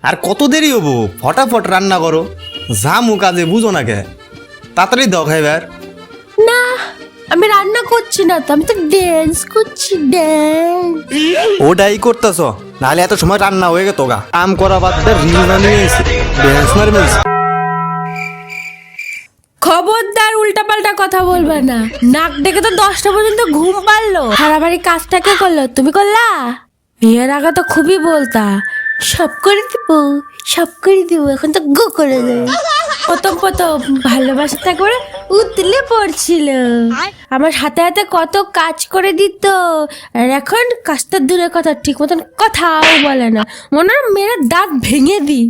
আর কত দেরি হবো? ফটাফট রান্না করো, জামু কাজে বুঝো না কে? তাড়াতাড়ি দাও খাইবার। না, আমি রান্না করছি না তো, আমি তো ড্যান্স করছি, ড্যান্স। ওটাই করতেছ, নাহলে এত সময় রান্না হয়ে গেত গা। কাম করা বাদ দিয়ে রিল বানিয়ে ড্যান্স মারি মেরেছি। খবরদার উল্টাপাল্টা কথা বলবে না। নাক ডেকে তো 10টা পর্যন্ত ঘুম পারলো। হারাবাড়ি কাজটা কে করলো? তুমি করলা? বিয়ের আগে তো খুবই বলতা সব করে দিব, সব করে দিব, এখন তো গো করে দেয়। প্রথম প্রথম ভালোবাসাটা করে উতলে পড়ছিল, আমার হাতে হাতে কত কাজ করে দিত, আর এখন কাজটা দূরের কথা, ঠিক মতন কথাও বলে না। মনে হয় মেয়েরা দাঁত ভেঙে দি।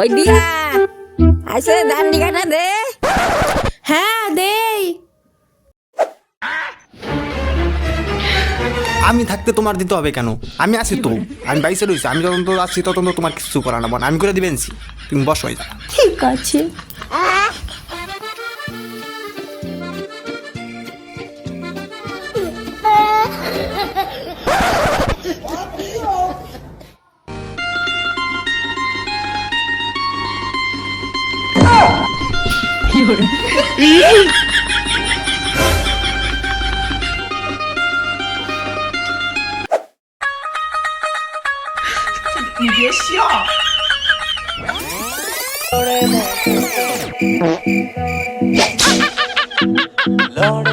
ওই দিয়া আইসে ধান নিকাটা দে। হ্যাঁ দেই। আমি থাকতে তোমার দিতে হবে কেন? আমি আছি তো, আমি বাইসে রয়েছি। আমি যখন তো আসছি তখন তো তোমার কিছু করা না, আমি করে দিবেন। তুমি বসো। ঠিক আছে।你别笑。Lord,